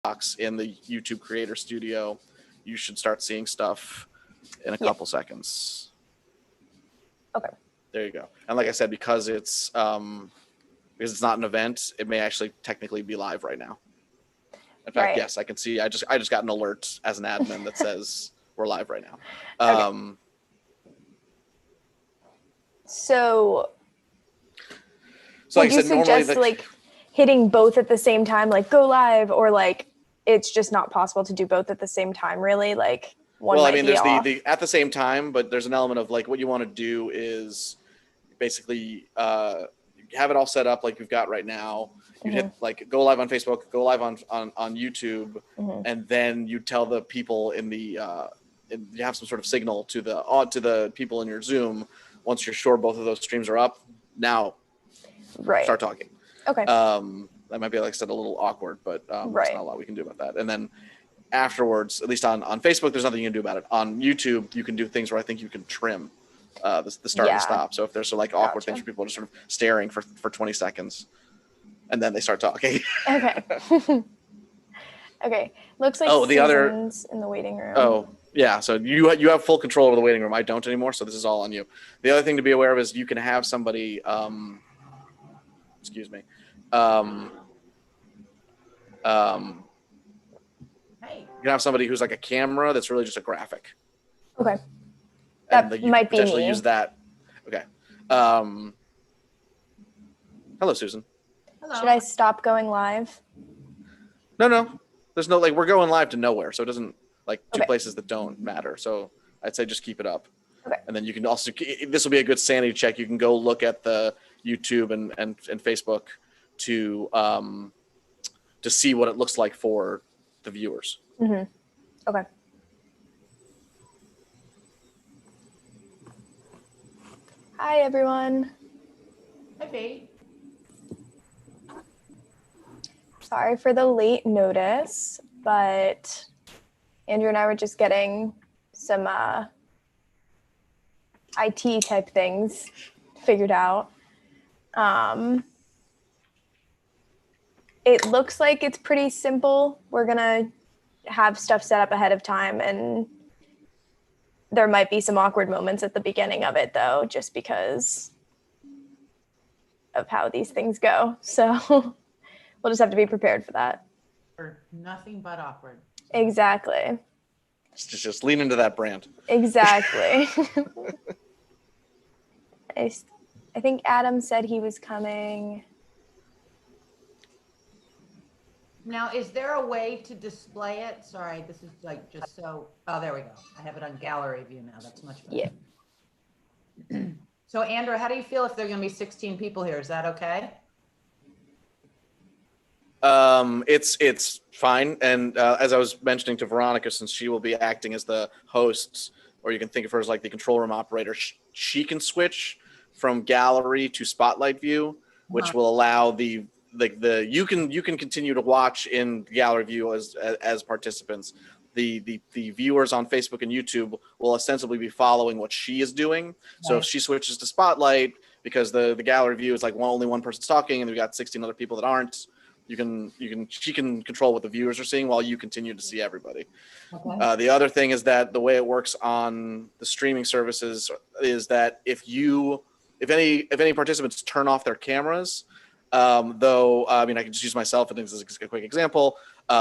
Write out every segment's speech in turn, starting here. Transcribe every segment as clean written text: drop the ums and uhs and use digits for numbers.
box in the YouTube Creator Studio, you should start seeing stuff in a couple seconds. Okay. There you go. And like I said, because it's not an event, it may actually technically be live right now. In fact, yes, I can see. I just got an alert as an admin that says we're live right now. Okay. So like would you suggest like hitting both at the same time, like go live, or like it's just not possible to do both at the same time, really? Like one might be there's off. the at the same time, but there's an element of like what you want to do is basically have it all set up like you've got right now. You'd hit like go live on Facebook, go live on YouTube, and then you tell the people in the you have some sort of signal to the people in your Zoom. Once you're sure both of those streams are up, now start talking. Okay. That might be, like I said, a little awkward, but there's not a lot we can do about that. And then afterwards, at least on Facebook, there's nothing you can do about it. On YouTube, you can do things where I think you can trim the start and stop. So if there's like awkward things where people are just sort of staring for 20 seconds, and then they start talking. Okay. Okay. Looks like Susan's in the waiting room. Oh, yeah. So you have full control over the waiting room. I don't anymore. So this is all on you. The other thing to be aware of is you can have somebody. Excuse me. You can have somebody who's like a camera that's really just a graphic. Okay. That might be potentially me. Use that. Okay. Hello, Susan. Hello. Should I stop going live? No. There's no we're going live to nowhere, so it doesn't two places that don't matter. So I'd say just keep it up. Okay. And then you can also this will be a good sanity check. You can go look at the YouTube and Facebook to see what it looks like for the viewers. Okay. Hi, everyone. Hi, Pete. Sorry for the late notice, but Andrew and I were just getting some IT type things figured out. It looks like it's pretty simple. We're going to have stuff set up ahead of time, and there might be some awkward moments at the beginning of it, though, just because of how these things go. So we'll just have to be prepared for that. For nothing but awkward. Exactly. Just lean into that brand. Exactly. I think Adam said he was coming. Now, is there a way to display it? Sorry, this is like just so. Oh, there we go. I have it on gallery view now. That's much better. Yeah. So, Andrew, how do you feel if there are going to be 16 people here? Is that okay? It's fine. And as I was mentioning to Veronica, since she will be acting as the host, or you can think of her as like the control room operator, she can switch from gallery to spotlight view, which will allow you can continue to watch in gallery view as participants. The viewers on Facebook and YouTube will ostensibly be following what she is doing. Right. So if she switches to spotlight, because the gallery view is like only one person's talking and we've got 16 other people that aren't, she can control what the viewers are seeing while you continue to see everybody. Okay. The other thing is that the way it works on the streaming services is that if any participants turn off their cameras, though, I mean, I can just use myself. I think this is a quick example.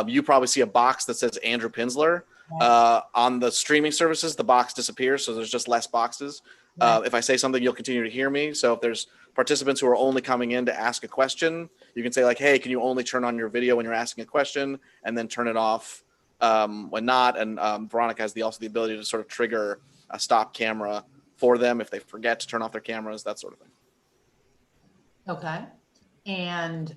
You probably see a box that says Andrew Pinsler. On the streaming services, the box disappears, so there's just less boxes. If I say something, you'll continue to hear me. So if there's participants who are only coming in to ask a question, you can say like, hey, can you only turn on your video when you're asking a question, and then turn it off when not. And Veronica has also the ability to sort of trigger a stop camera for them if they forget to turn off their cameras, that sort of thing. Okay. And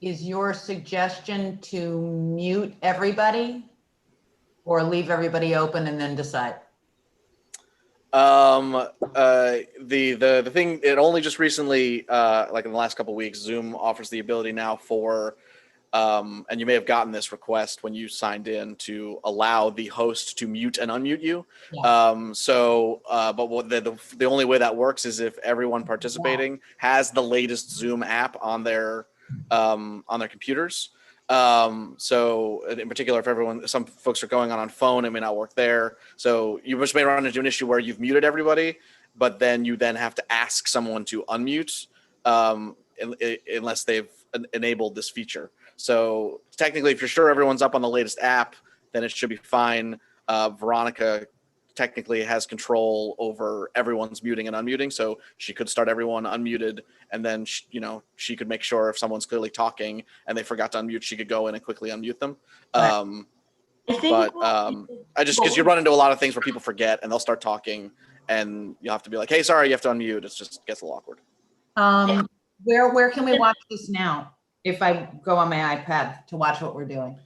is your suggestion to mute everybody or leave everybody open and then decide? The thing, it only just recently, like in the last couple of weeks, Zoom offers the ability now for, and you may have gotten this request when you signed in, to allow the host to mute and unmute you. Yeah. But what the only way that works is if everyone participating has the latest Zoom app on their computers. So in particular, if some folks are going on phone, it may not work there. So you just may run into an issue where you've muted everybody, but then you have to ask someone to unmute, unless they've enabled this feature. So technically, if you're sure everyone's up on the latest app, then it should be fine. Veronica technically has control over everyone's muting and unmuting, so she could start everyone unmuted, and then she could make sure if someone's clearly talking and they forgot to unmute, she could go in and quickly unmute them. I think, I just, because you run into a lot of things where people forget and they'll start talking, and you'll have to be like, "Hey, sorry, you have to unmute." It just gets a little awkward. Where can we watch this now? If I go on my iPad to watch what we're doing.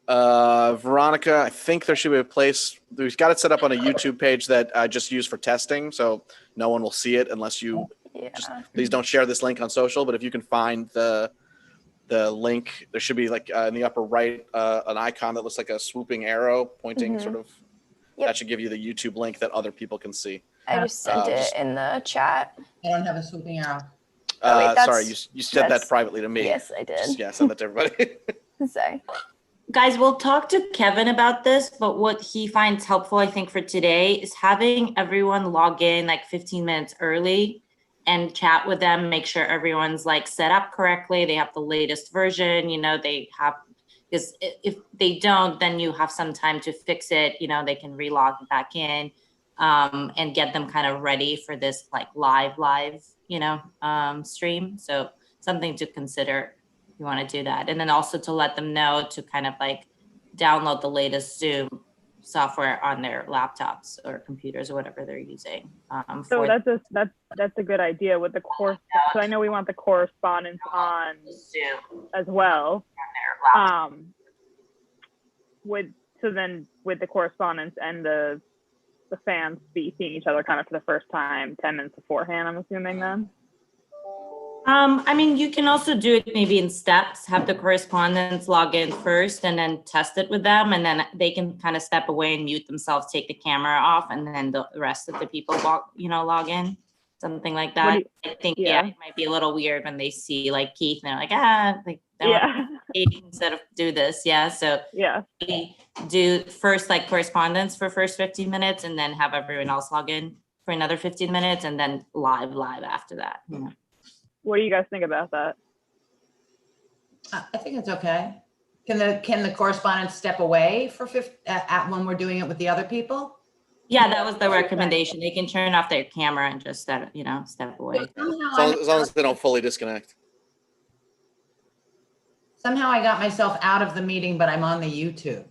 Veronica, I think there should be a place. We've got it set up on a YouTube page that I just use for testing, so no one will see it unless you just please don't share this link on social. But if you can find the link, there should be like in the upper right an icon that looks like a swooping arrow pointing sort of. That should give you the YouTube link that other people can see. I just sent it in the chat. I don't have a swooping arrow. Sorry, you said that privately to me. Yes, I did. Send that to everybody. Sorry. guys, we'll talk to Kevin about this, but what he finds helpful, I think, for today is having everyone log in like 15 minutes early and chat with them, make sure everyone's like set up correctly. They have the latest version, they have, because if they don't, then you have some time to fix it. They can relog back in and get them kind of ready for this like live, stream. So something to consider if you want to do that. And then also to let them know to kind of like download the latest Zoom software on their laptops or computers or whatever they're using. So that's a good idea with the course. So I know we want the correspondence on Zoom as well. on their laptops. With the correspondence and the fans seeing each other kind of for the first time 10 minutes beforehand, I'm assuming then. You can also do it maybe in steps, have the correspondents log in first and then test it with them. And then they can kind of step away and mute themselves, take the camera off, and then the rest of the people log in, something like that. I think, it might be a little weird when they see like Keith and they're like, instead of do this. So we do first like correspondence for first 15 minutes and then have everyone else log in for another 15 minutes and then live after that. What do you guys think about that? I think it's okay. Can the correspondents step away for when we're doing it with the other people? Yeah, that was the recommendation. They can turn off their camera and just step away. As long as they don't fully disconnect. Somehow I got myself out of the meeting, but I'm on the YouTube.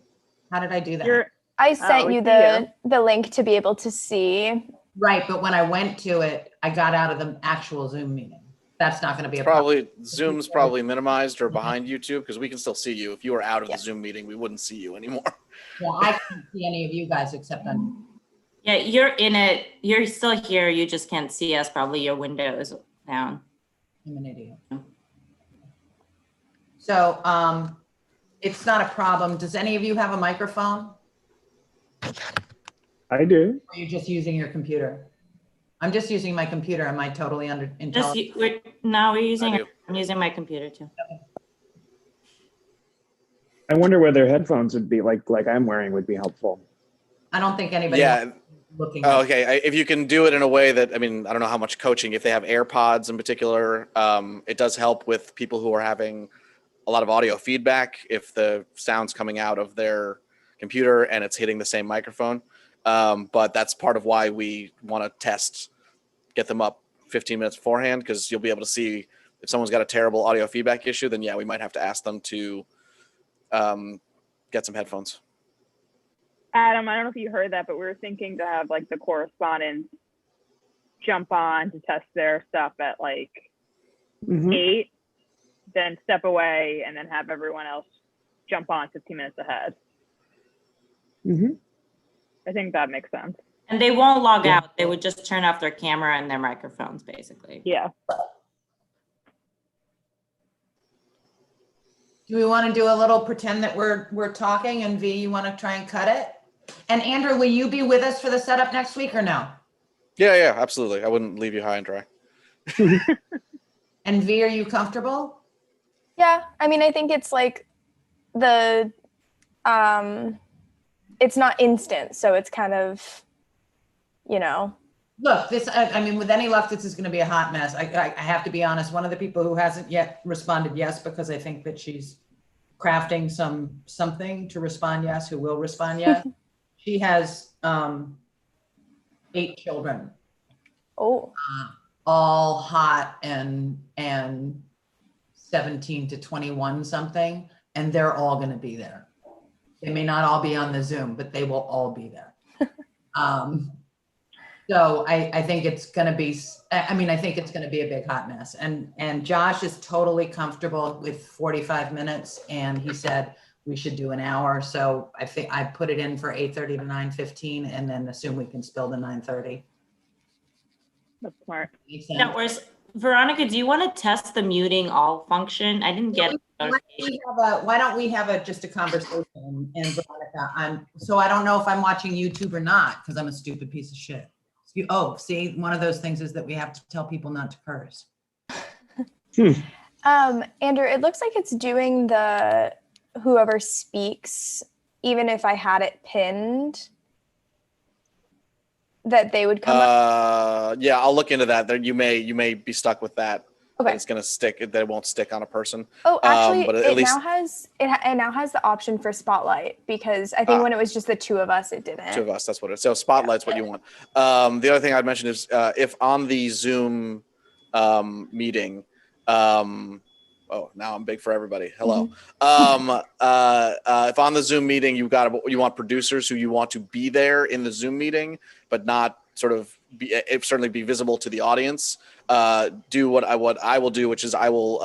How did I do that? I sent you the link to be able to see. Right, but when I went to it, I got out of the actual Zoom meeting. That's not going to be a problem. Zoom's probably minimized or behind YouTube because we can still see you. If you were out of the Zoom meeting, we wouldn't see you anymore. Yeah, I can't see any of you guys except on. Yeah, you're in it. You're still here. You just can't see us. Probably your window is down. I'm an idiot. So it's not a problem. Does any of you have a microphone? I do. Or you're just using your computer? I'm just using my computer. Am I totally intelligent? I'm using my computer too. I wonder whether headphones would be like I'm wearing would be helpful. I don't think anybody looking. Oh, okay. If you can do it in a way that, I don't know how much coaching, if they have AirPods in particular, it does help with people who are having a lot of audio feedback if the sound's coming out of their computer and it's hitting the same microphone. But that's part of why we want to get them up 15 minutes beforehand, because you'll be able to see if someone's got a terrible audio feedback issue, then we might have to ask them to get some headphones. Adam, I don't know if you heard that, but we were thinking to have like the correspondents jump on to test their stuff at like 8, then step away, and then have everyone else jump on 15 minutes ahead. I think that makes sense. And they won't log out. They would just turn off their camera and their microphones, basically. Yeah. Do we want to do a little pretend that we're talking, and V, you want to try and cut it? And Andrew, will you be with us for the setup next week or no? Yeah, absolutely. I wouldn't leave you high and dry. And V, are you comfortable? Yeah, I think it's like the it's not instant, so it's kind of, Look, this, I mean, with any luck, this is going to be a hot mess. I have to be honest. One of the people who hasn't yet responded yes, because I think that she's crafting something to respond yes, who will respond yes. She has 8 children, oh, all hot and 17 to 21 something, and they're all going to be there. They may not all be on the Zoom, but they will all be there. So I think it's going to be, I think it's going to be a big hot mess. And Josh is totally comfortable with 45 minutes. And he said we should do an hour. So I think I put it in for 8:30 to 9:15 and then assume we can spill to 9:30. That's smart. Makes sense? Now, where's Veronica, do you want to test the muting all function? I didn't get a notification. Why don't we have just a conversation? And Veronica, so I don't know if I'm watching YouTube or not, because I'm a stupid piece of shit. See, one of those things is that we have to tell people not to curse. Andrew, it looks like it's doing the whoever speaks, even if I had it pinned, that they would come up. Yeah, I'll look into that. There, you may be stuck with that. Okay. That it's gonna stick. That it won't stick on a person. Oh, actually, but at it least now has it now has the option for spotlight, because I think when it was just the 2 of us, it didn't. 2 of us. That's what it is. So spotlight's what you want. The other thing I'd mention is if on the Zoom meeting. Oh, now I'm big for everybody. Hello. If on the Zoom meeting you want producers who you want to be there in the Zoom meeting, but not sort of certainly be visible to the audience. Do what I will do, which is I will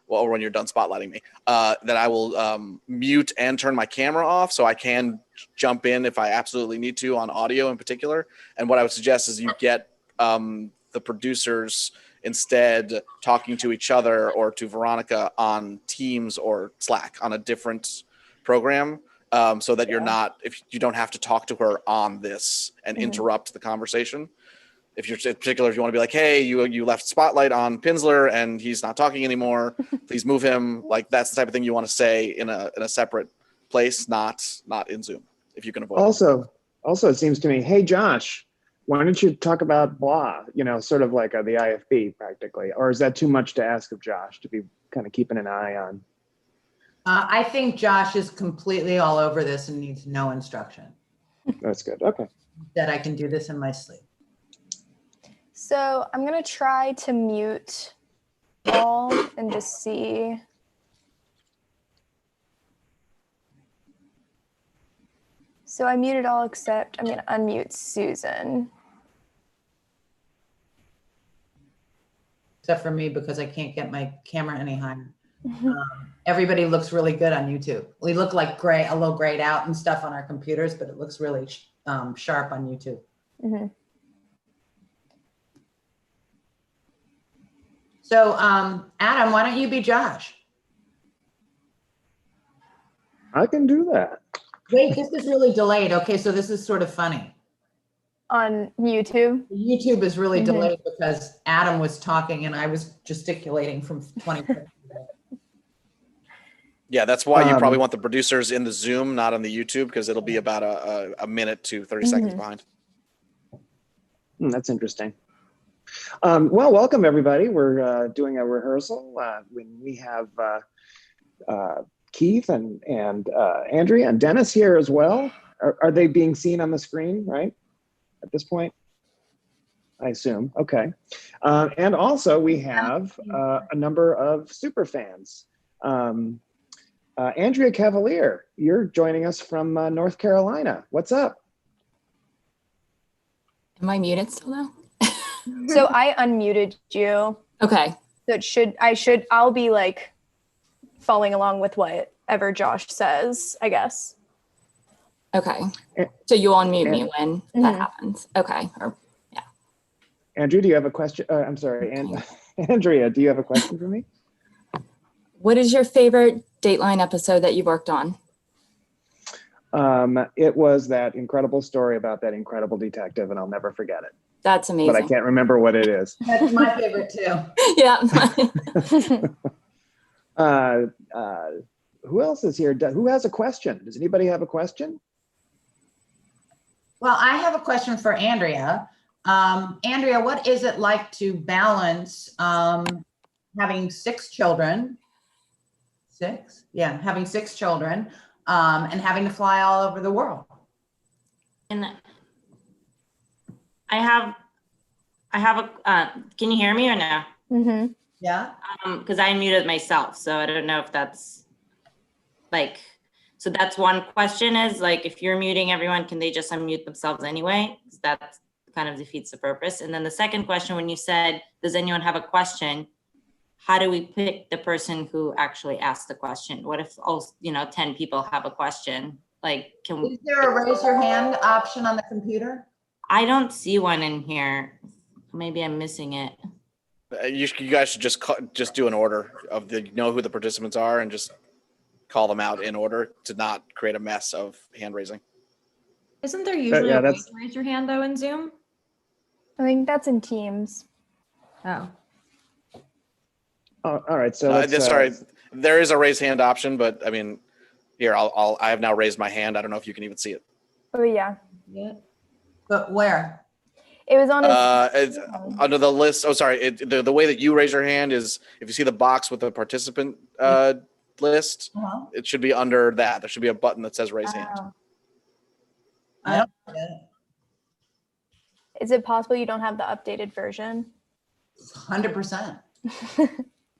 well, when you're done spotlighting me, that I will mute and turn my camera off so I can jump in if I absolutely need to on audio in particular. And what I would suggest is you get the producers instead talking to each other or to Veronica on Teams or Slack on a different program, so that you're not, if you don't have to talk to her on this and interrupt the conversation. If you're in particular, if you want to be like, hey, you left spotlight on Pinsler and he's not talking anymore, please move him. Like that's the type of thing you want to say in a separate place, not in Zoom, if you can avoid it. Also, it seems to me, hey, Josh, why don't you talk about blah, sort of like the IFB practically, or is that too much to ask of Josh to be kind of keeping an eye on? I think Josh is completely all over this and needs no instruction. That's good. Okay. That I can do this in my sleep. So I'm going to try to mute all and just see. So I muted all except I'm going to unmute Susan. Except for me, because I can't get my camera any higher. Everybody looks really good on YouTube. We look like a little grayed out and stuff on our computers, but it looks really sharp on YouTube. Mm-hmm. So, Adam, why don't you be Josh? I can do that. Wait, this is really delayed. Okay, so this is sort of funny. On YouTube? YouTube is really delayed because Adam was talking and I was gesticulating from 20 minutes ago. Yeah, that's why you probably want the producers in the Zoom, not on the YouTube, because it'll be about a minute to 30 seconds behind. That's interesting. Well, welcome everybody. We're doing a rehearsal when we have Keith and Andrea and Dennis here as well. Are they being seen on the screen, right? At this point, I assume. Okay. And also we have a number of super fans. Andrea Cavalier, you're joining us from North Carolina. What's up? Am I muted still now? So I unmuted you. Okay. So I'll be like following along with whatever Josh says, I guess. Okay. So you'll unmute me when that happens. Okay. Yeah. Andrew, do you have a question? I'm sorry. Andrea, do you have a question for me? What is your favorite Dateline episode that you worked on? It was that incredible story about that incredible detective, and I'll never forget it. That's amazing. But I can't remember what it is. That's my favorite too. Yeah. who else is here? Who has a question? Does anybody have a question? Well, I have a question for Andrea. Andrea, what is it like to balance having 6 children? 6? Yeah, having 6 children and having to fly all over the world. And I have can you hear me or no? Mm-hmm. Yeah. Because I muted myself, so I don't know if that's like, so that's one question is like, if you're muting everyone, can they just unmute themselves anyway? 'Cause that kind of defeats the purpose. And then the second question, when you said, does anyone have a question? How do we pick the person who actually asked the question? What if all, 10 people have a question? Like, Is there a raise your hand option on the computer? I don't see one in here. Maybe I'm missing it. You guys should just do an order of who the participants are and just call them out in order to not create a mess of hand raising. Isn't there usually yeah, a way that's- to raise your hand though in Zoom? I think that's in Teams. Oh, Oh, all right, so let's, Sorry, there is a raise hand option, but I mean, here, I have now raised my hand. I don't know if you can even see it. Oh yeah, Yeah. But where? it was on. It's under the list. Oh, sorry. The way that you raise your hand is if you see the box with the participant list, Uh-huh. it should be under that. There should be a button that says raise hand. I don't get it. Is it possible you don't have the updated version? 100%.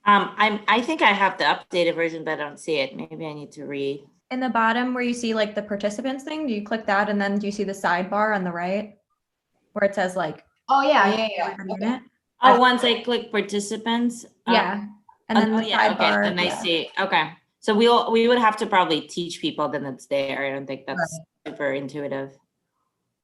I think I have the updated version, but I don't see it. Maybe I need to read. in the bottom where you see like the participants thing, do you click that and then do you see the sidebar on the right? Where it says like, Oh, yeah. everybody in it? Oh, once I click participants. Yeah. And then the yeah, okay, sidebar. then I yeah. see. Okay. So we would have to probably teach people then it's there. I don't think that's super intuitive.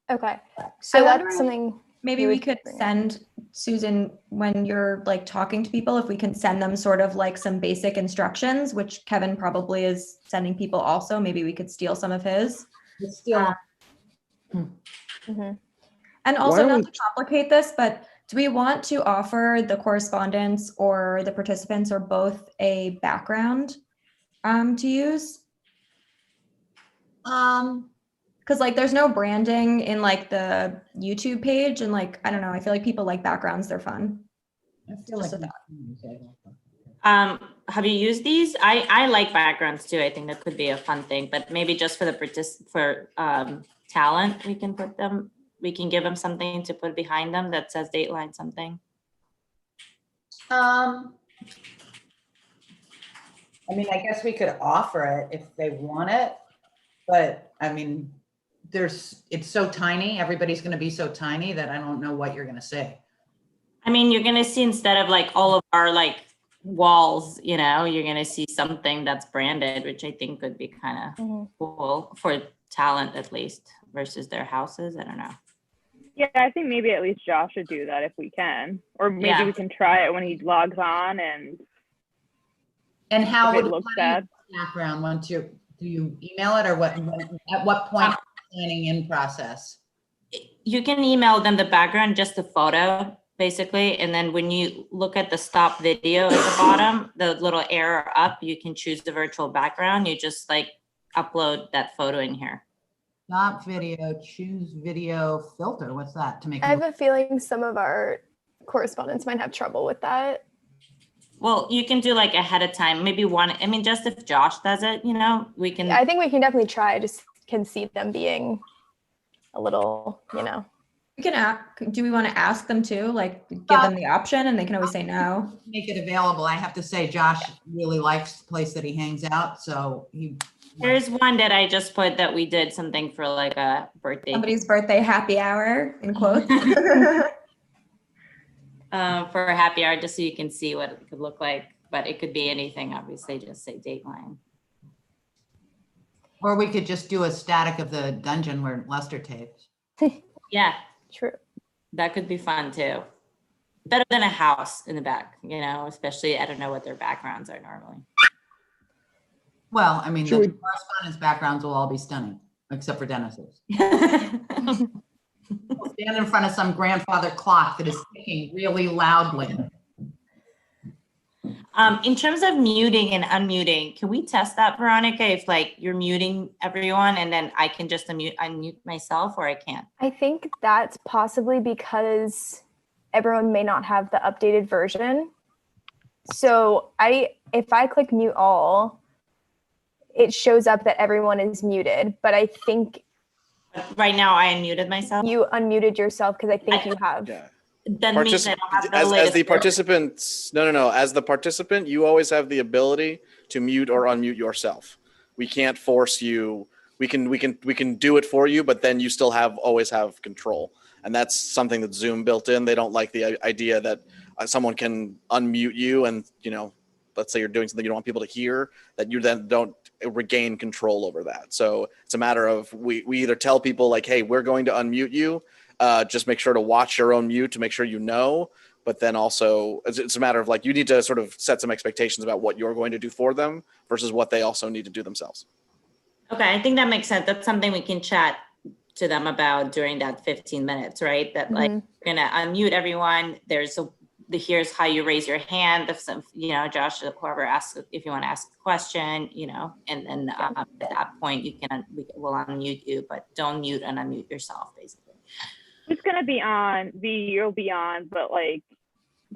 Okay, so I that's wonder- something. Maybe you we would could bring up. send Susan, when you're like talking to people, if we can send them sort of like some basic instructions, which Kevin probably is sending people also. Maybe we could steal some of his. It's still, Mhm. And Why also don't not we- to complicate this, but do we want to offer the correspondents or the participants or both a background to use? Because like there's no branding in like the YouTube page and like, I don't know, I feel like people like backgrounds, they're fun. I feel like. Just Have you used these? I like backgrounds too. I think that could be a fun thing, but maybe just for talent, we can give them something to put behind them that says Dateline something. I mean, I guess we could offer it if they want it, but I mean, it's so tiny, everybody's gonna be so tiny that I don't know what you're gonna say. I mean, you're gonna see instead of like all of our like walls, you're gonna see something that's branded, which I think could be kind of Mhm. cool for talent at least versus their houses. I don't know. Yeah, I think maybe at least Josh should do that if we can, or maybe Yeah. we can try it when he logs on, and And how if it would looks how do you bad. background once do you email it or what, at what point planning in process? You can email them the background, just the photo, basically. And then when you look at the stop video at the bottom, the little arrow up, you can choose the virtual background. You just like upload that photo in here. Stop video, choose video filter, what's that to make? I have a feeling some of our correspondents might have trouble with that. Well, you can do like ahead of time, maybe just if Josh does it, we can. I think we can definitely try. I just can see them being a little, We can ask, do we want to ask them too? Like give them the option and they can always say no. Make it available. I have to say Josh really likes the place that he hangs out, so he. There's one that I just put that we did something for like a birthday. Somebody's birthday happy hour in quotes. For a happy hour, just so you can see what it could look like, but it could be anything, obviously, just say Dateline. Or we could just do a static of the dungeon where Lester tapes. Yeah, true. that could be fun too. Better than a house in the back, especially, I don't know what their backgrounds are normally. Well, I mean, the Should we- correspondence backgrounds will all be stunning, except for Dennis's. Stand in front of some grandfather clock that is ticking really loudly. In terms of muting and unmuting, can we test that, Veronica? If like you're muting everyone and then I can just unmute myself, or I can't? I think that's possibly because everyone may not have the updated version. So if I click mute all, it shows up that everyone is muted, but I think Right now, I unmuted myself. you unmuted yourself because I think you have. Yeah. That means I don't have the as latest the version. participants, no. As the participant, you always have the ability to mute or unmute yourself. We can't force you. We can do it for you, but then you still always have control. And that's something that Zoom built in. They don't like the idea that someone can unmute you and, let's say you're doing something you don't want people to hear, that you then don't regain control over that. So it's a matter of we either tell people like, hey, we're going to unmute you. Just make sure to watch your own mute to make sure you know. But then also it's a matter of like, you need to sort of set some expectations about what you're going to do for them versus what they also need to do themselves. Okay, I think that makes sense. That's something we can chat to them about during that 15 minutes, right? That like, we're gonna unmute everyone. Here's how you raise your hand. If some, Josh, whoever asks, if you want to ask a question, and then at that point we'll unmute you, but don't mute and unmute yourself, basically. Who's gonna be on? You'll be on, but like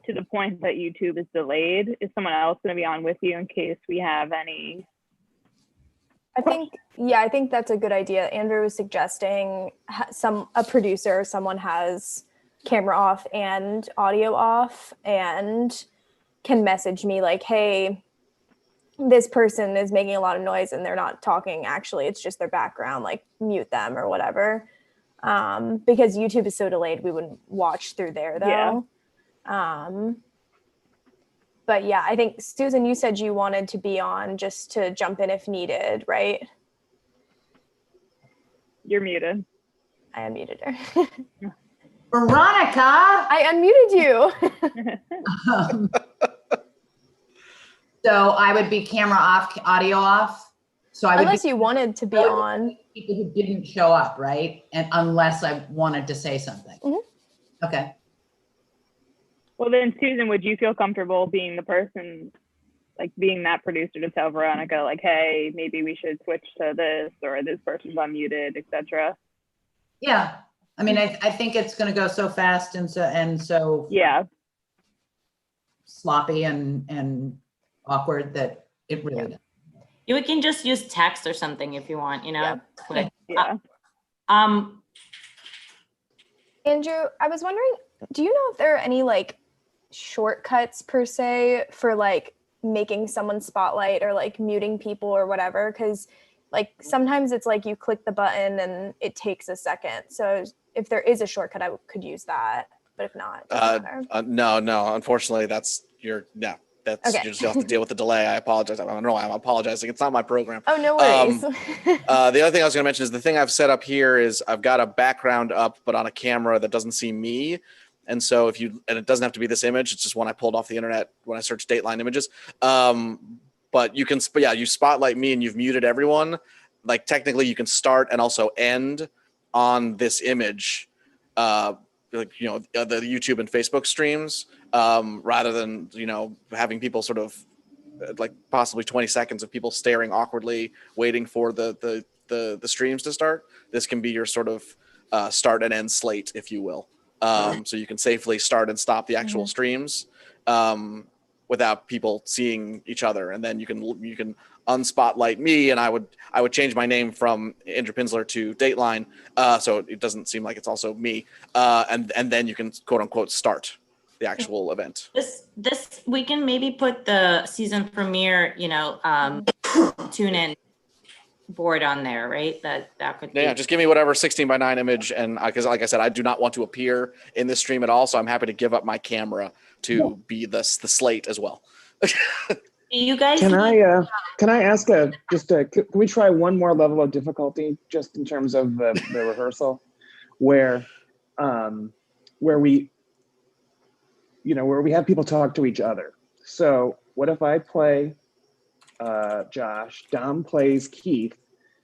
to the point that YouTube is delayed. Is someone else gonna be on with you in case we have any? I think that's a good idea. Andrew was suggesting a producer, someone has camera off and audio off and can message me like, hey, this person is making a lot of noise and they're not talking. Actually, it's just their background, like mute them or whatever. Because YouTube is so delayed, we wouldn't watch through there though. Yeah. But yeah, I think Susan, you said you wanted to be on just to jump in if needed, right? You're muted. I unmuted her. Veronica. I unmuted you. So I would be camera off, audio off. So I would unless you wanted to be on. People who didn't show up, right? And unless I wanted to say something. Mm-hmm. Okay. Well, then, Susan, would you feel comfortable being the person, like being that producer to tell Veronica, like, hey, maybe we should switch to this, or this person's unmuted, etc.? Yeah. I mean, I think it's going to go so fast and so yeah, sloppy and awkward that it really does. We can just use text or something if you want, Yeah. Quick. Yeah. Andrew, I was wondering, do you know if there are any like shortcuts per se for like making someone spotlight or like muting people or whatever? Because like sometimes it's like you click the button and it takes a second. So if there is a shortcut, I could use that. But if not, it doesn't matter. No. Unfortunately, okay. You just have to deal with the delay. I apologize. I don't know. I'm apologizing. It's not my program. Oh, no worries. The other thing I was going to mention is the thing I've set up here is I've got a background up, but on a camera that doesn't see me. And so and it doesn't have to be this image. It's just one I pulled off the internet when I searched Dateline images. But you you spotlight me and you've muted everyone. Like technically you can start and also end on this image, the YouTube and Facebook streams, rather than, having people sort of like possibly 20 seconds of people staring awkwardly, waiting for the streams to start. This can be your sort of start and end slate, if you will. So you can safely start and stop the actual streams without people seeing each other. And then you can unspotlight me, and I would change my name from Andrew Pinsler to Dateline, so it doesn't seem like it's also me. And then you can quote unquote start the actual event. This we can maybe put the season premiere, tune in board on there, right? That could be. Yeah, just give me whatever 16:9 image, and because like I said, I do not want to appear in this stream at all, so I'm happy to give up my camera to be the slate as well. You guys can I ask can we try one more level of difficulty just in terms of the rehearsal where we have people talk to each other? So what if I play Josh, Dom plays Keith,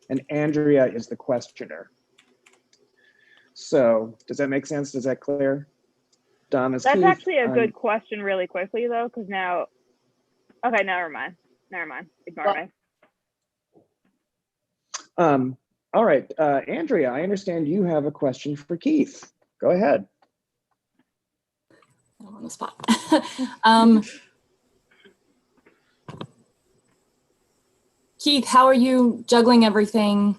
and Andrea is the questioner? So does that make sense? Is that clear? Dom is That's Keith. actually a good question really quickly though, because now Okay, never mind. Ignore me. All right, Andrea, I understand you have a question for Keith. Go ahead. I'm on the spot. Keith, how are you juggling everything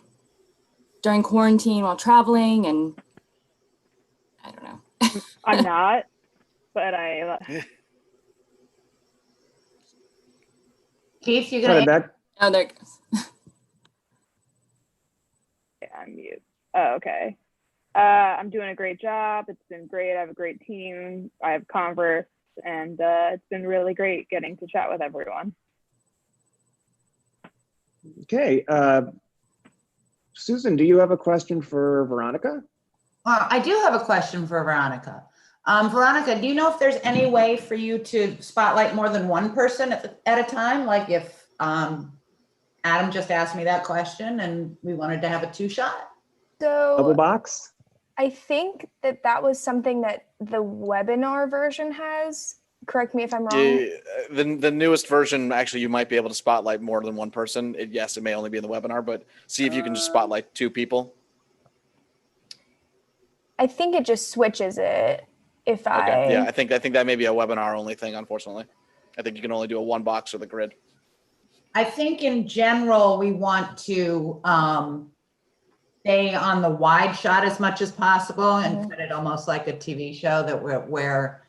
during quarantine while traveling? And I don't know. I'm not, but Keith, you're How gonna, did that? Oh, there it goes. I'm mute. Oh, okay. I'm doing a great job. It's been great. I have a great team. I have Converse, and it's been really great getting to chat with everyone. Okay, Susan, do you have a question for Veronica? I do have a question for Veronica. Veronica, do you know if there's any way for you to spotlight more than one person at a time? Like if Adam just asked me that question and we wanted to have a two-shot? Double So box? I think that was something that the webinar version has. Correct me if I'm wrong. The newest version, actually, you might be able to spotlight more than one person. Yes, it may only be in the webinar, but see if you can just spotlight 2 people. I think it just switches it if Okay. Yeah, I think that may be a webinar only thing, unfortunately. I think you can only do a 1 box or the grid. I think in general, we want to stay on the wide shot as much as possible and put it almost like a TV show that where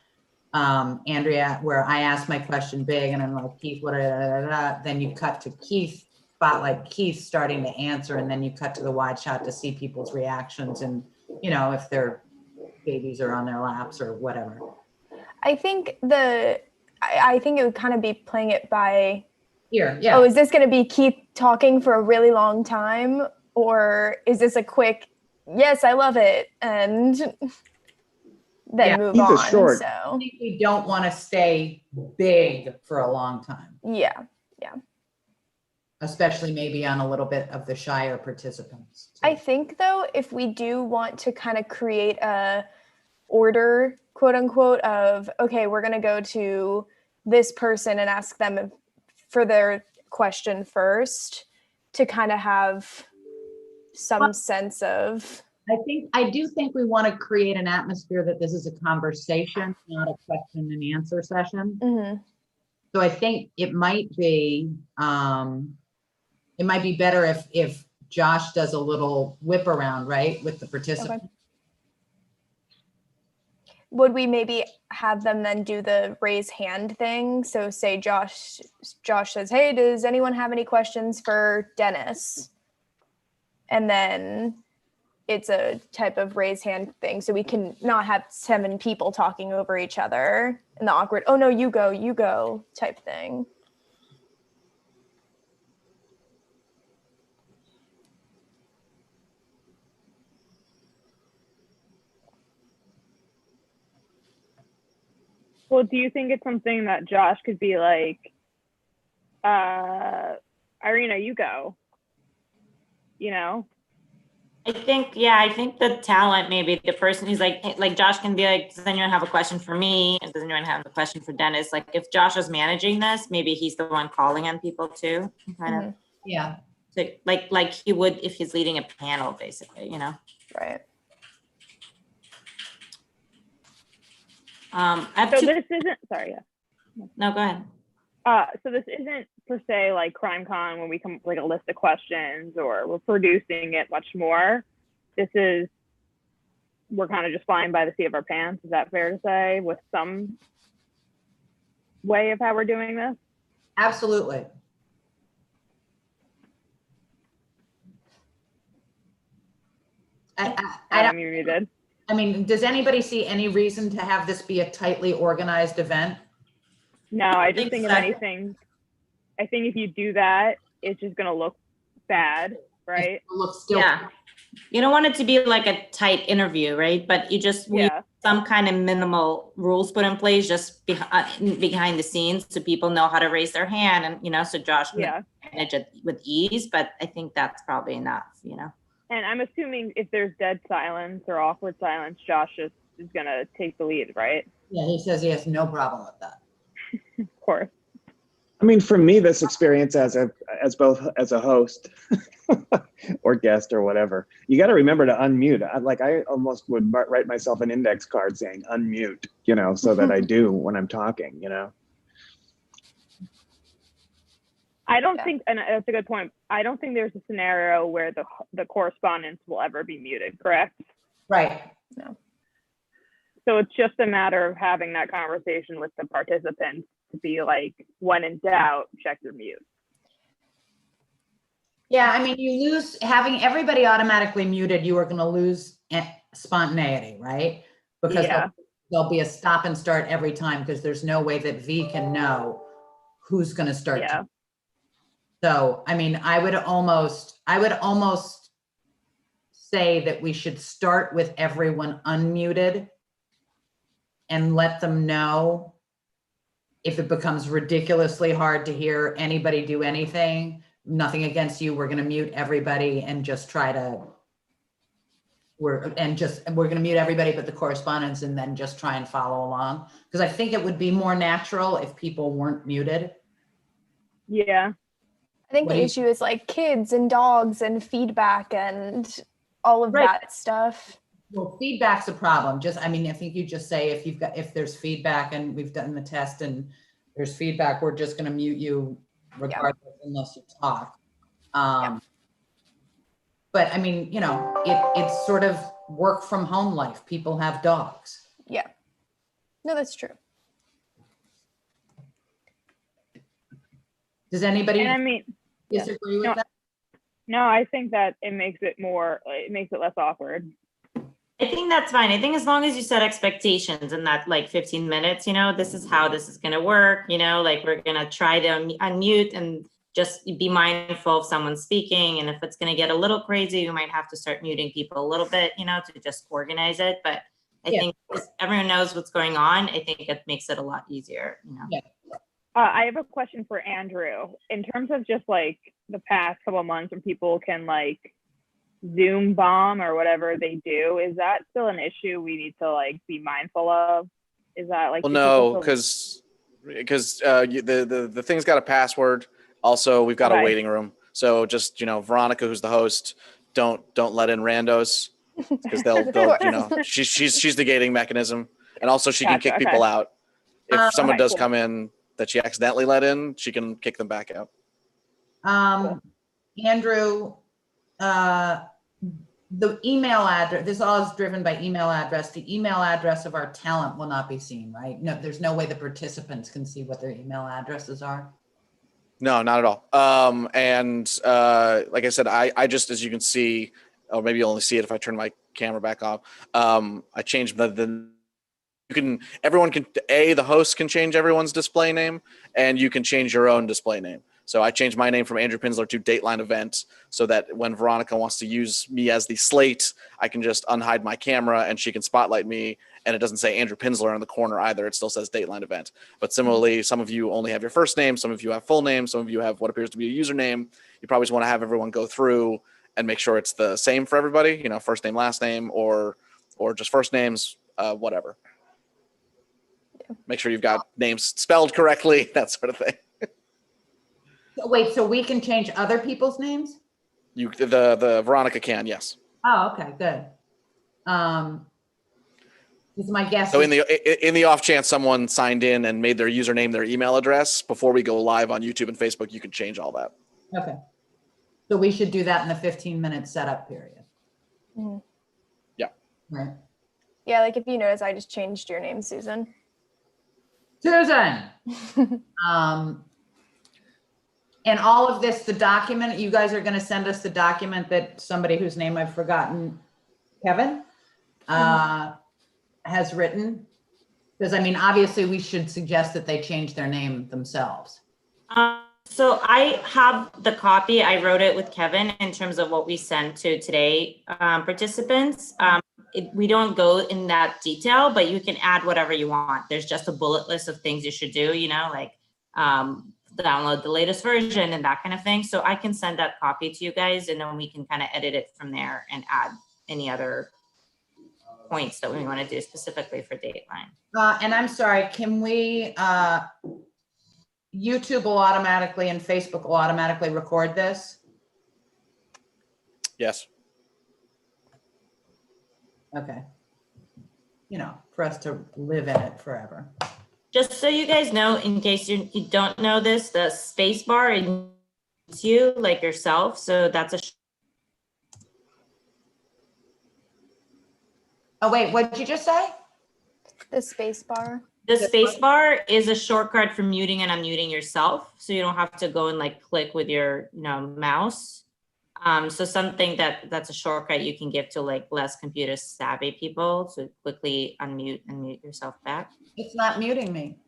Andrea, where I ask my question big and I'm like, Keith, what, then you cut to Keith, spotlight Keith starting to answer, and then you cut to the wide shot to see people's reactions and, you know, if their babies are on their laps or whatever. I think I think it would kind of be playing it by Here, yeah. oh, is this going to be Keith talking for a really long time? Or is this a quick, yes, I love it, and then Yeah. move Keith is on? short. I So, think we don't want to stay big for a long time, yeah. especially maybe on a little bit of the shyer participants. too. I think, though, if we do want to kind of create a order, quote unquote, of, okay, we're going to go to this person and ask them for their question first to kind of have some sense of I do think we want to create an atmosphere that this is a conversation, not a question and answer session. mhm. So I think it might be better if Josh does a little whip around, right, with the participants. Would we maybe have them then do the raise hand thing? So say Josh says, hey, does anyone have any questions for Dennis? And then it's a type of raise hand thing. So we can not have 7 people talking over each other and the awkward, oh no, you go type thing. Well, do you think it's something that Josh could be like, Irina, you go, you know? I think the talent, maybe the person who's like Josh can be like, does anyone have a question for me? And does anyone have a question for Dennis? Like if Josh is managing this, maybe he's the one calling on people too, kind of Yeah. like he would if he's leading a panel, basically, you know? Right. I have So 2. this isn't, sorry, yeah. No, go ahead. So this isn't per se like CrimeCon when we come up with like a list of questions or we're producing it much more. This is, we're kind of just flying by the seat of our pants. Is that fair to say, with some way of how we're doing this? Absolutely. Adam, you muted. I mean, does anybody see any reason to have this be a tightly organized event? No, I just think think if so. anything, I think if you do that, it's just gonna look bad, right? Look still. Yeah. You don't want it to be like a tight interview, right? But you just need Yeah. some kind of minimal rules put in place just behind the scenes so people know how to raise their hand and, you know, so Josh can manage it with ease. But I think that's probably enough, you know? And I'm assuming if there's dead silence or awkward silence, Josh is gonna take the lead, right? Yeah, he says he has no problem with that. Of course. I mean, for me, this experience as both as a host or guest or whatever, you got to remember to unmute. I almost would write myself an index card saying unmute, so that I do when I'm talking, I don't Yeah. think, and that's a good point. I don't think there's a scenario where the correspondence will ever be muted, correct? Right. So it's just a matter of having that conversation with the participants to be like, when in doubt, check your mute. Yeah, I mean, you lose, having everybody automatically muted, you are going to lose spontaneity, right? Because Yeah. there'll be a stop and start every time because there's no way that V can know who's going to start. Yeah. So, I mean, I would almost say that we should start with everyone unmuted and let them know if it becomes ridiculously hard to hear anybody do anything. Nothing against you. We're going to mute everybody and just try to, we're going to mute everybody but the correspondence and then just try and follow along. Because I think it would be more natural if people weren't muted. Yeah. I think What the do you- issue is like kids and dogs and feedback and all of Right. that stuff. Well, feedback's a problem. I think you just say if there's feedback and we've done the test and there's feedback, we're just going to mute you regardless unless you talk. But I mean, it's sort of work from home life. People have dogs. Yeah. No, that's true. Does anybody And I mean, disagree with No. that? no, I think that it makes it less awkward. I think that's fine. I think as long as you set expectations in that like 15 minutes, this is how this is going to work, like we're going to try to unmute and just be mindful of someone speaking. And if it's going to get a little crazy, you might have to start muting people a little bit, to just organize it. But I think if everyone knows what's going on, I think it makes it a lot easier, Yeah. I have a question for Andrew. In terms of just like the past couple of months when people can like Zoom bomb or whatever they do, is that still an issue we need to like be mindful of? Is that like? Well, no, because the thing's got a password. Also, we've got a Okay. waiting room. So just Veronica, who's the host, don't let in randos because they'll she's the gating mechanism, and also she can Gotcha, kick people out if someone okay, does cool. come in that she accidentally let in. She can kick them back out. Andrew, the email address, this all is driven by email address. The email address of our talent will not be seen, right? No, there's no way the participants can see what their email addresses are. No, not at all. And like I said, I just, as you can see, or maybe you'll only see it if I turn my camera back off. I changed everyone can, the host can change everyone's display name, and you can change your own display name. So I changed my name from Andrew Pinsler to Dateline Event so that when Veronica wants to use me as the slate, I can just unhide my camera and she can spotlight me, and it doesn't say Andrew Pinsler in the corner either. It still says Dateline Event. But similarly, some of you only have your first name, some of you have full name, some of you have what appears to be a username. You probably just want to have everyone go through and make sure it's the same for everybody, first name, last name, or just first names, whatever. Make sure you've got names spelled correctly, that sort of thing. Wait, so we can change other people's names? The Veronica can, yes. Oh, okay, good. Is my guess. So in the off chance someone signed in and made their username their email address before we go live on YouTube and Facebook, you can change all that. Okay. So we should do that in the 15-minute setup period. Mhm. Yeah. Right. Yeah, like if you notice, I just changed your name, Susan. Susan. And all of this, the document, you guys are going to send us the document that somebody whose name I've forgotten, Kevin, has written? Because I mean, obviously we should suggest that they change their name themselves. So I have the copy. I wrote it with Kevin in terms of what we sent to today participants. We don't go in that detail, but you can add whatever you want. There's just a bullet list of things you should do, like download the latest version and that kind of thing. So I can send that copy to you guys, and then we can kind of edit it from there and add any other points that we want to do specifically for Dateline. And I'm sorry, can we, YouTube will automatically and Facebook will automatically record this? Yes. Okay. You know, for us to live in it forever. Just so you guys know, in case you don't know this, the space bar is you like yourself. So that's a Oh, wait, what did you just say? The space bar. the space bar is a shortcut for muting and unmuting yourself. So you don't have to go and like click with your mouse. So something that's a shortcut you can give to like less computer savvy people to quickly unmute and mute yourself back. It's not muting me.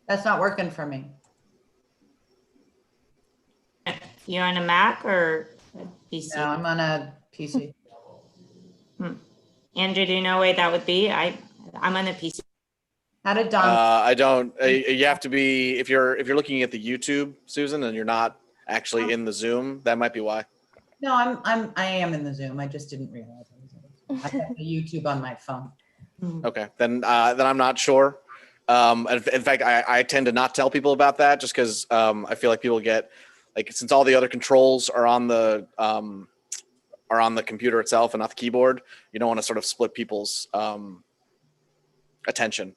That's not working for me. You're on a Mac or a PC? No, I'm on a PC. Andrew, do you know where that would be? I'm on a PC. How did Don? I don't. You have to be if you're looking at the YouTube, Susan, and you're not actually in the Zoom. That might be why. No, I am in the Zoom. I just didn't realize I was in it. I have the YouTube on my phone. Okay, then I'm not sure. In fact, I tend to not tell people about that just because I feel like people get like since all the other controls are on the computer itself and not the keyboard, you don't want to sort of split people's attention.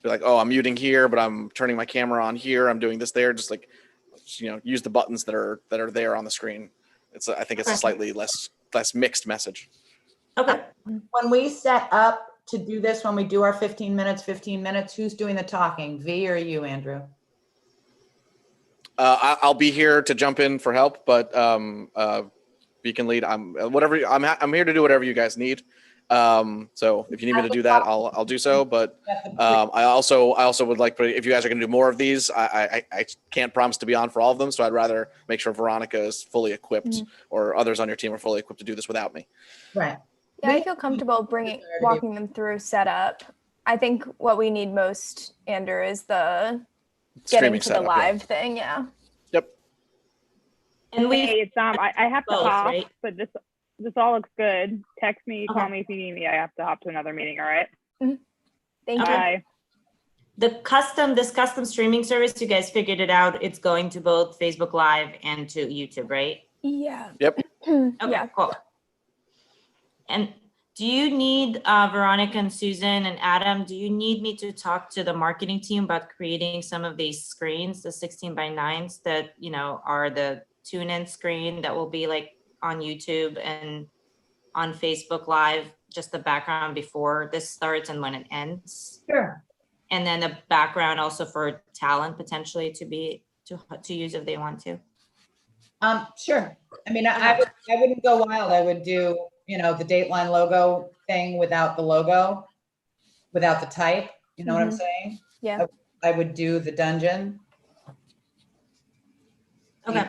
Be like, oh, I'm muting here, but I'm turning my camera on here. I'm doing this there. Just like, use the buttons that are there on the screen. I think it's a slightly less mixed message. Okay. When we set up to do this, when we do our 15 minutes, who's doing the talking? V or you, Andrew? I'll be here to jump in for help, but Beacon lead. I'm here to do whatever you guys need. So if you need me to do that, I'll do so. But I also would like, if you guys are going to do more of these, I can't promise to be on for all of them. So I'd rather make sure Veronica is fully equipped or others on your team are fully equipped to do this without me. Right. Yeah, I feel comfortable walking them through setup. I think what we need most, Andrew, is the getting Streaming to the setup, live thing. Yeah. Yep. And we Hey, it's I have to both, hop, right? but this all looks good. Text me, call me if you need me. I have to hop to another meeting. All right. Thank you. Bye. this custom streaming service, you guys figured it out. It's going to both Facebook Live and to YouTube, right? Yeah. Yep. Okay, Yeah. cool. And do you need Veronica and Susan and Adam, do you need me to talk to the marketing team about creating some of these screens, the 16:9s that, are the tune-in screen that will be like on YouTube and on Facebook Live, just the background before this starts and when it ends? Sure. And then the background also for talent potentially to use if they want to. Sure. I mean, I wouldn't go wild. I would do, the Dateline logo thing without the logo, without the type. You know what I'm saying? Yeah. I would do the dungeon. Okay.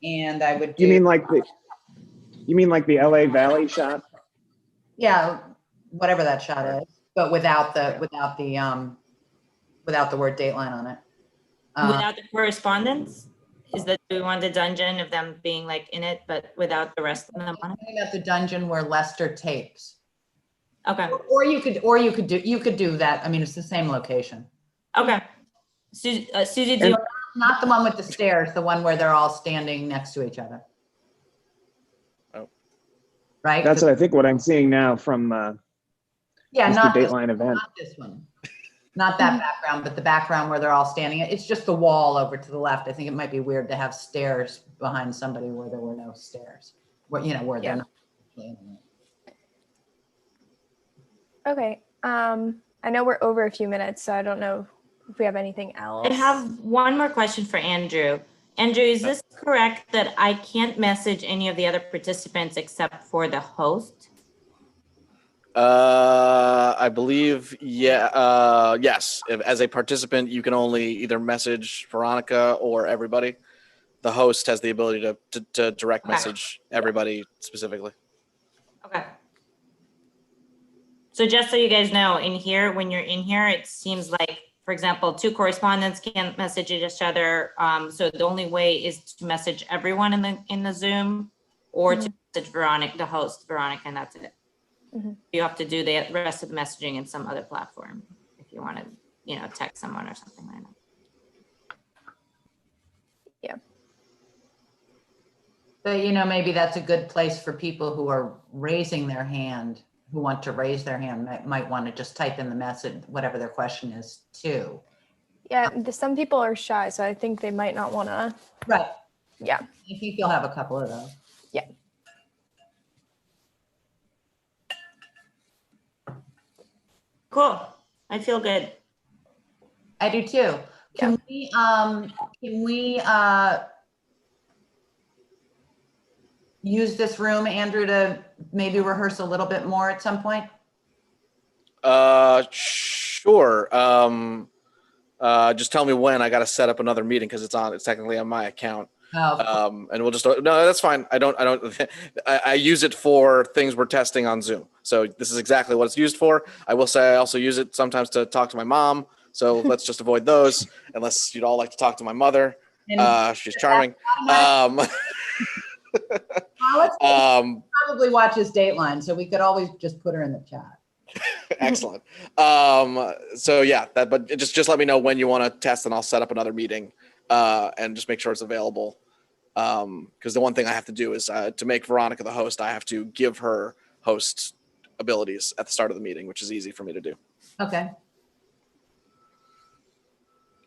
And I would do. You mean like the LA Valley shot? Yeah, whatever that shot is, but without the word Dateline on it. Without the correspondence? Is that we want the dungeon of them being like in it, but without the rest of them on it? Talking about the dungeon where Lester tapes. Okay, Or you could do that. I mean, it's the same location. okay. Susie, do you, Not the one with the stairs, the one where they're all standing next to each other. Oh. Right? That's what I'm seeing now from Yeah, just not the this, Dateline event. not this one. Not that background, but the background where they're all standing. It's just the wall over to the left. I think it might be weird to have stairs behind somebody where there were no stairs. Where they're not. Okay. I know we're over a few minutes, so I don't know if we have anything else. I have one more question for Andrew. Andrew, is this correct that I can't message any of the other participants except for the host? I believe, yes. As a participant, you can only either message Veronica or everybody. The host has the ability to direct message everybody specifically. Okay. So just so you guys know, when you're in here, it seems like, for example, two correspondents can't message each other. So the only way is to message everyone in the Zoom or to message Veronica, the host, Veronica, and that's it. Mhm. You have to do the rest of the messaging in some other platform if you want to, text someone or something like that. But maybe that's a good place for people who are raising their hand, who want to raise their hand, might want to just type in the message, whatever their question is too. Yeah, some people are shy, so I think they might not want to. Right. Yeah. I think you'll have a couple of those. Yeah. Cool. I feel good. I do too. Can we use this room, Andrew, to maybe rehearse a little bit more at some point? Sure. Just tell me when I got to set up another meeting because it's technically on my account. Oh, And we'll just, no, that's fine. I use it for things we're testing on Zoom. So this is exactly what it's used for. I will say I also use it sometimes to talk to my mom. So let's just avoid those unless you'd all like to talk to my mother. She's charming. Alex probably watches Dateline, so we could always just put her in the chat. Excellent. So yeah, but just let me know when you want to test and I'll set up another meeting and just make sure it's available. Because the one thing I have to do is to make Veronica the host, I have to give her host abilities at the start of the meeting, which is easy for me to do. Okay,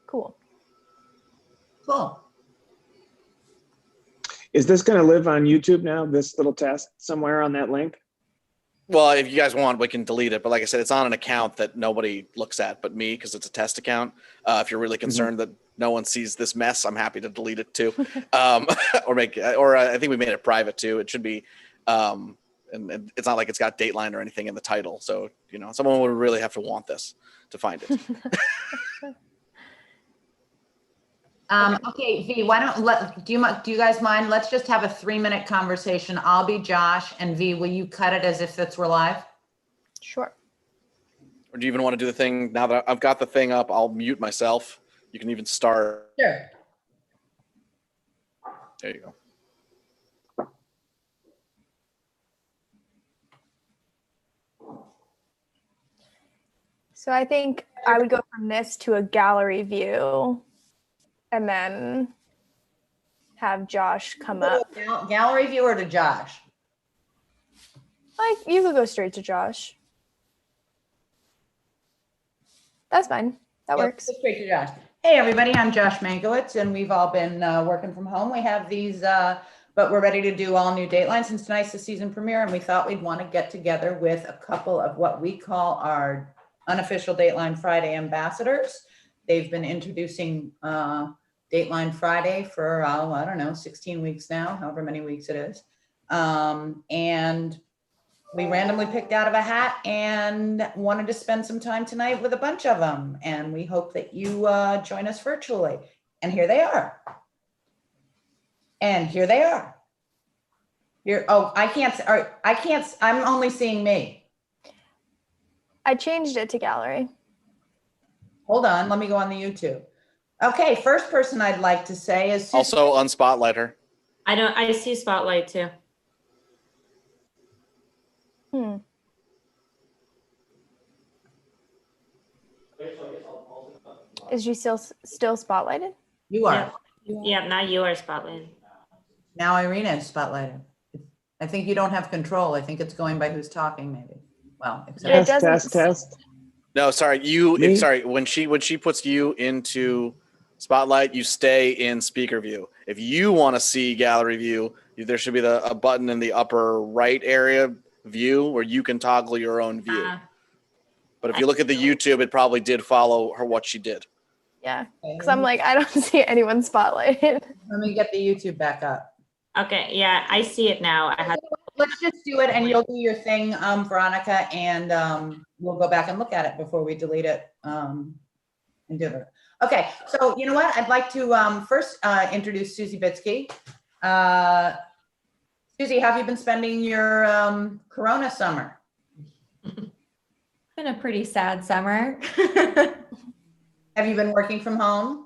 Cool. cool. Is this going to live on YouTube now, this little test somewhere on that link? Well, if you guys want, we can delete it. But like I said, it's on an account that nobody looks at but me because it's a test account. If you're really concerned that no one sees this mess, I'm happy to delete it too. Or I think we made it private too. It should be, and it's not like it's got Dateline or anything in the title. So, someone would really have to want this to find it. Okay, V, do you guys mind? Let's just have a 3-minute conversation. I'll be Josh, and V, will you cut it as if this were live? Sure. Or do you even want to do the thing now that I've got the thing up? I'll mute myself. You can even start. Sure. There you go. So I think I would go from this to a gallery view and then have Josh come up. Gallery view or to Josh? Like, you could go straight to Josh. That's fine. That works. Go straight to Josh. Hey, everybody, I'm Josh Mankiewicz, and we've all been working from home. We have these, but we're ready to do all new Dateline since tonight's the season premiere, and we thought we'd want to get together with a couple of what we call our unofficial Dateline Friday ambassadors. They've been introducing Dateline Friday for, I don't know, 16 weeks now, however many weeks it is. And we randomly picked out of a hat and wanted to spend some time tonight with a bunch of them. And we hope that you join us virtually. And here they are. And here they are. I'm only seeing me. I changed it to gallery. Hold on, let me go on the YouTube. Okay, first person I'd like to say is Susan. Also unspotlight her. I see Spotlight too. Is she still spotlighted? You are. Yeah, now you are Spotlight. Now Irina is spotlighted. I think you don't have control. I think it's going by who's talking, maybe. Well, except Test. No, sorry. Me? Sorry. When she puts you into Spotlight, you stay in speaker view. If you want to see gallery view, there should be a button in the upper right area view where you can toggle your own view. But if you look at the YouTube, it probably did follow her what she did. Yeah. Because I'm like, I don't see anyone spotlighted. Let me get the YouTube back up. Okay, yeah, I see it now. Let's just do it and you'll do your thing, Veronica, and we'll go back and look at it before we delete it and do it. Okay, so you know what? I'd like to first introduce Susie Bitsky. Susie, how have you been spending your Corona summer? Been a pretty sad summer. Have you been working from home?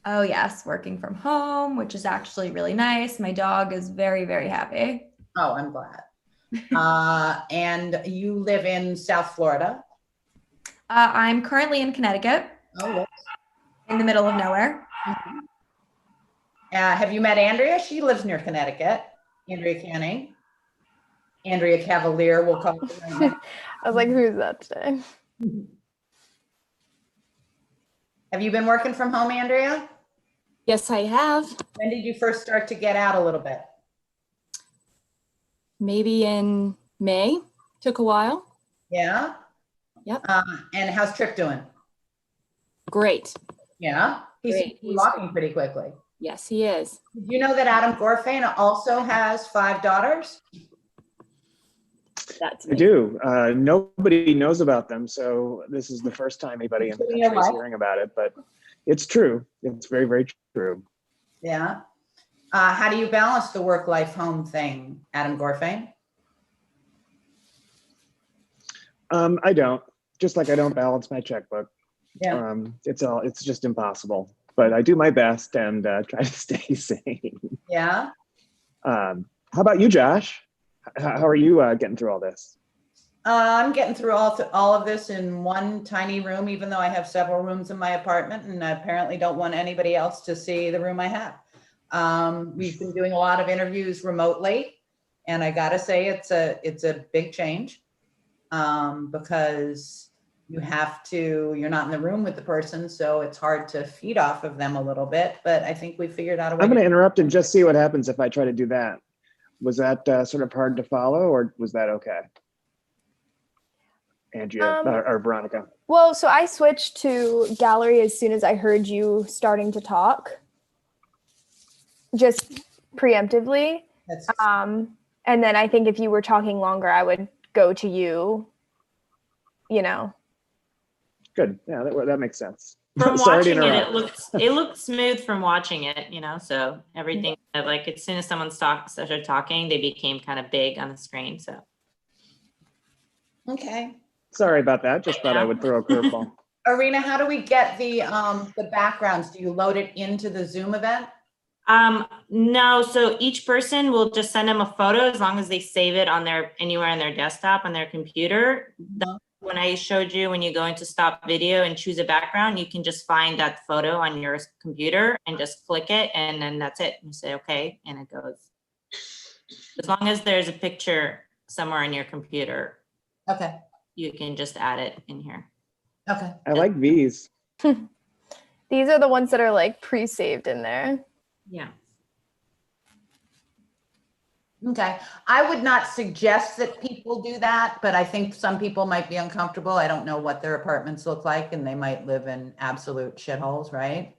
Oh yes, working from home, which is actually really nice. My dog is very, very happy. Oh, I'm glad. And you live in South Florida. I'm currently in Connecticut, Oh, in the middle of nowhere. have you met Andrea? She lives near Connecticut. Andrea Canning. Andrea Cavalier, we'll call her right now. I was like, who's that today? Have you been working from home, Andrea? Yes, I have. When did you first start to get out a little bit? Maybe in May. Took a while. Yeah? Yep. And how's Trip doing? Great. Yeah? He's Great. He's- walking pretty quickly. Yes, he is. Did you know that Adam Gorfain also has 5 daughters? That's I me. do. Nobody knows about them, so this is the first time anybody in the Including your country is wife? hearing about it. But it's true. It's very, very true. Yeah. How do you balance the work-life home thing, Adam Gorfain? I don't. Just like I don't balance my checkbook. Yeah. It's just impossible. But I do my best and try to stay sane. Yeah. How about you, Josh? How are you getting through all this? I'm getting through all of this in one tiny room, even though I have several rooms in my apartment, and I apparently don't want anybody else to see the room I have. We've been doing a lot of interviews remotely, and I gotta say it's a big change because you're not in the room with the person, so it's hard to feed off of them a little bit. But I think we figured out a way. I'm going to interrupt and just see what happens if I try to do that. Was that sort of hard to follow, or was that okay? Andrea or Veronica? Well, so I switched to gallery as soon as I heard you starting to talk, just preemptively. That's, And then I think if you were talking longer, I would go to you, you know. Good. Yeah, that makes sense. From Sorry to watching it, interrupt. it looks smooth from watching it, you know, so everything, like as soon as someone started talking, they became kind of big on the screen, so. okay. Sorry about that. Just thought I would throw a curveball. Arena, how do we get the backgrounds? Do you load it into the Zoom event? No, so each person will just send them a photo as long as they save it on anywhere on their desktop, on their computer. When I showed you, when you go into stop video and choose a background, you can just find that photo on your computer and just click it, and then that's it. You say, okay, and it goes. As long as there's a picture somewhere on your computer, Okay. you can just add it in here. Okay. I like these. These are the ones that are like pre-saved in there. Yeah. Okay. I would not suggest that people do that, but I think some people might be uncomfortable. I don't know what their apartments look like, and they might live in absolute shitholes, right?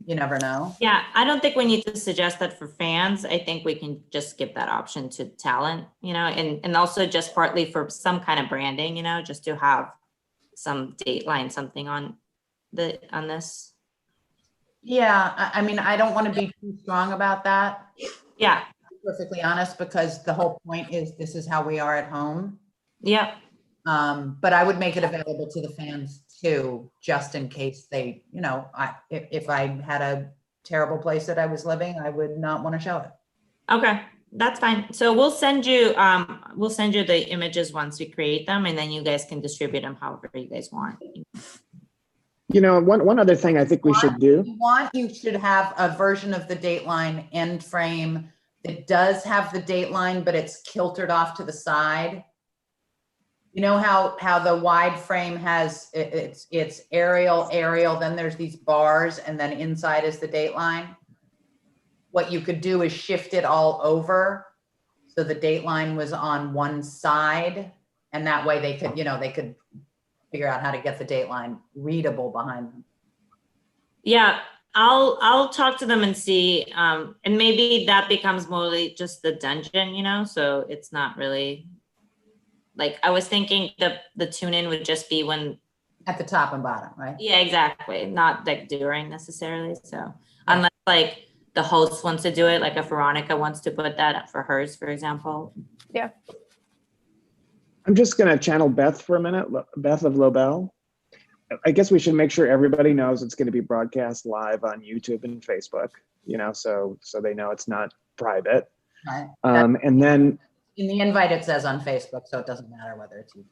You never know. Yeah, I don't think we need to suggest that for fans. I think we can just give that option to talent, you know, and also just partly for some kind of branding, you know, just to have some dateline, something on this. Yeah. I mean, I don't want to be too strong about that. Yeah, To be perfectly honest, because the whole point is this is how we are at home. yeah, But I would make it available to the fans too, just in case they, you know, if I had a terrible place that I was living, I would not want to show it. okay, that's fine. So we'll send you the images once we create them, and then you guys can distribute them however you guys want. You know, one other thing I think we should do. You should have a version of the Dateline end frame that does have the Dateline, but it's kiltered off to the side. You know how the wide frame has it's aerial, then there's these bars, and then inside is the Dateline. What you could do is shift it all over so the Dateline was on one side, and that way they could figure out how to get the Dateline readable behind them. Yeah, I'll talk to them and see, and maybe that becomes more just the dungeon, you know, so it's not really, like, I was thinking the tune in would just be when. At the top and bottom, right? Yeah, exactly. Not like during necessarily. So unless like the host wants to do it, like if Veronica wants to put that up for hers, for example. Yeah. I'm just going to channel Beth for a minute, Beth of Lobel. I guess we should make sure everybody knows it's going to be broadcast live on YouTube and Facebook, you know, so they know it's not private. Right. And then In the invite, it says on Facebook, so it doesn't matter whether it's YouTube.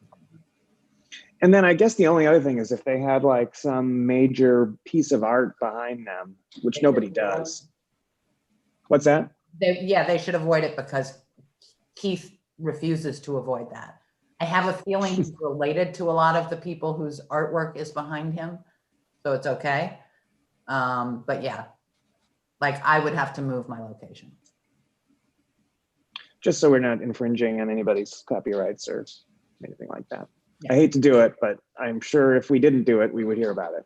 And then I guess the only other thing is if they had like some major piece of art behind them, which nobody does. What's that? They should avoid it because Keith refuses to avoid that. I have a feeling he's related to a lot of the people whose artwork is behind him, so it's okay. But yeah, like I would have to move my location. Just so we're not infringing on anybody's copyrights or anything like that. Yeah. I hate to do it, but I'm sure if we didn't do it, we would hear about it.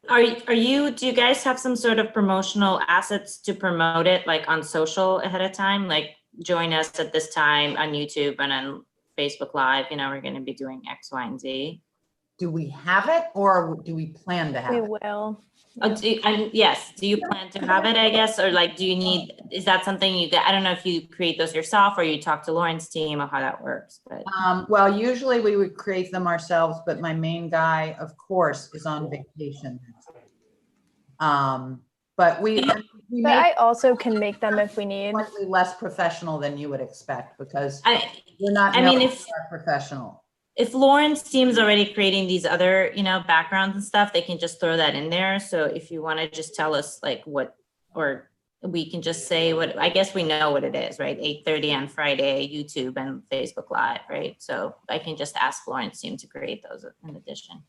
Do you guys have some sort of promotional assets to promote it, like on social ahead of time? Like join us at this time on YouTube and on Facebook Live, we're gonna be doing X, Y, and Z. Do we have it or do we plan to have We it? will. Yes, do you plan to have it, I guess, or like, is that something I don't know if you create those yourself or you talk to Lauren's team or how that works, but. Well, usually we would create them ourselves, but my main guy, of course, is on vacation. But we But make I also can make them if we need. slightly less professional than you would expect because we're not I mean, known if- for our professional. If Lauren's team's already creating these other, backgrounds and stuff, they can just throw that in there. So if you want to just tell us like what, or we can just say what, I guess we know what it is, right? 8:30 on Friday, YouTube and Facebook Live, right? So I can just ask Lauren's team to create those in addition.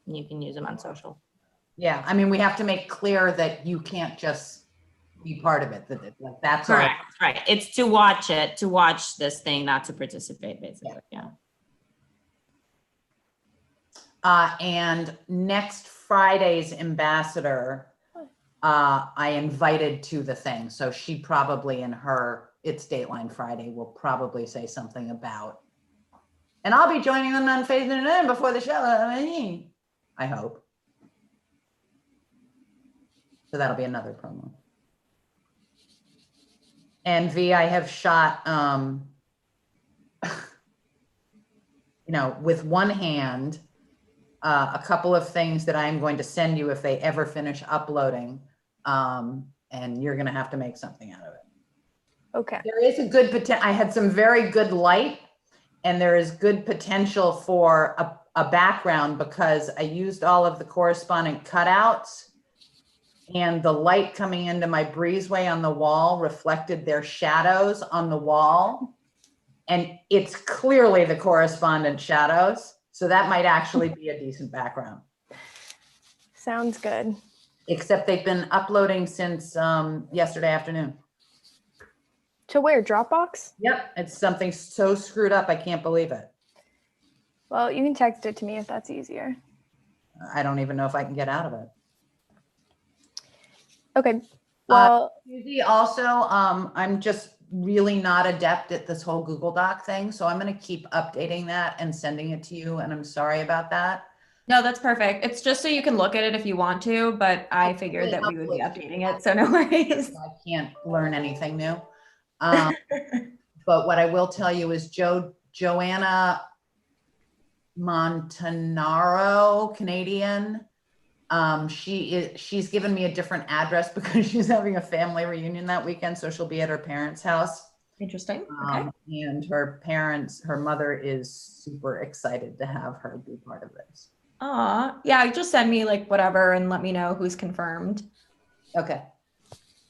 And you can use them on social. Yeah, I mean, we have to make clear that you can't just be part of it. Like that's our- Correct, right. It's to watch this thing, not to participate, basically, yeah. And next Friday's ambassador, I invited to the thing. So she probably it's Dateline Friday, will probably say something about, and I'll be joining them on Facebook before the show. I hope. So that'll be another promo. And V, I have shot, with one hand, a couple of things that I'm going to send you if they ever finish uploading. And you're going to have to make something out of it. Okay. There is a good potential. I had some very good light and there is good potential for a background because I used all of the correspondent cutouts and the light coming into my breezeway on the wall reflected their shadows on the wall. And it's clearly the correspondent shadows. So that might actually be a decent background. Sounds good. Except they've been uploading since yesterday afternoon. To where? Dropbox? Yep, it's something so screwed up, I can't believe it. Well, you can text it to me if that's easier. I don't even know if I can get out of it. Okay. Well, Susie, also, I'm just really not adept at this whole Google Doc thing, so I'm going to keep updating that and sending it to you, and I'm sorry about that. No, that's perfect. It's just so you can look at it if you want to, but I figured that we would be updating it, so no worries. I can't learn anything new. But what I will tell you is Joanna Montanaro, Canadian, she's given me a different address because she's having a family reunion that weekend, so she'll be at her parents' house. Interesting. Okay. And her mother is super excited to have her be part of this. Yeah, just send me like whatever and let me know who's confirmed. Okay.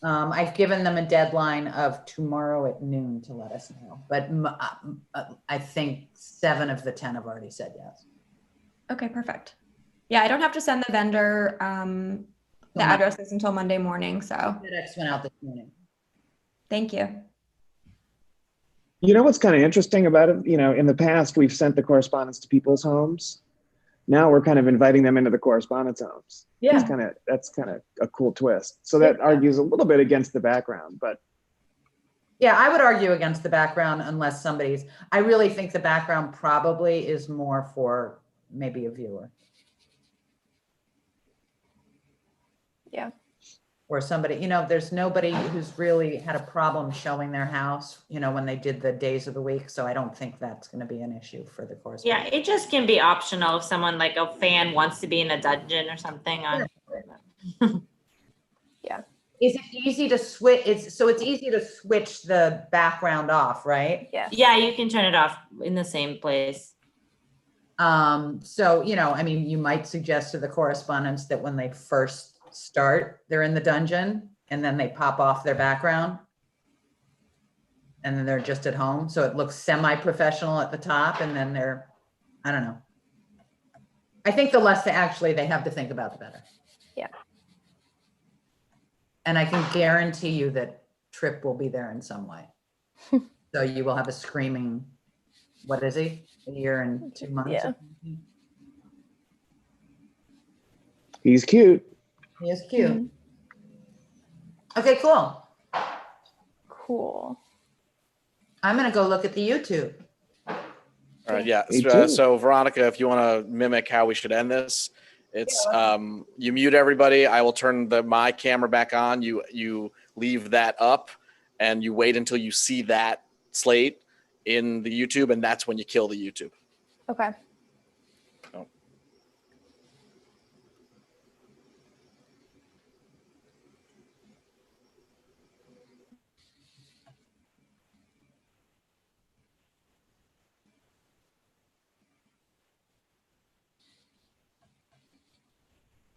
I've given them a deadline of tomorrow at noon to let us know, but I think 7 of the 10 have already said yes. Okay, perfect. Yeah, I don't have to send the vendor the addresses until Monday morning, so FedEx went out this morning. thank you. You know what's kind of interesting about it? In the past, we've sent the correspondence to people's homes. Now we're kind of inviting them into the correspondence homes. Yeah. That's kind of a cool twist. So that argues a little bit against the background, but. Yeah, I would argue against the background unless I really think the background probably is more for maybe a viewer. yeah. Or somebody, there's nobody who's really had a problem showing their house, when they did the days of the week. So I don't think that's going to be an issue for the course. Yeah, it just can be optional if someone like a fan wants to be in a dungeon or something. Yeah. Is it easy to switch? It's easy to switch the background off, right? Yeah. Yeah, you can turn it off in the same place. So, I mean, you might suggest to the correspondents that when they first start, they're in the dungeon and then they pop off their background. And then they're just at home. So it looks semi-professional at the top and then I don't know. I think the less they have to think about, the better. Yeah. And I can guarantee you that Trip will be there in some way. So you will have a screaming, what is he? A year and 2 months? Yeah. He's cute. He is cute. Mhm. Okay, cool. Cool. I'm gonna go look at the YouTube. All right, yeah. Me too. So Veronica, if you want to mimic how we should end this, it's you mute everybody. I will turn my camera back on. You leave that up, and you wait until you see that slate in the YouTube, and that's when you kill the YouTube. Okay.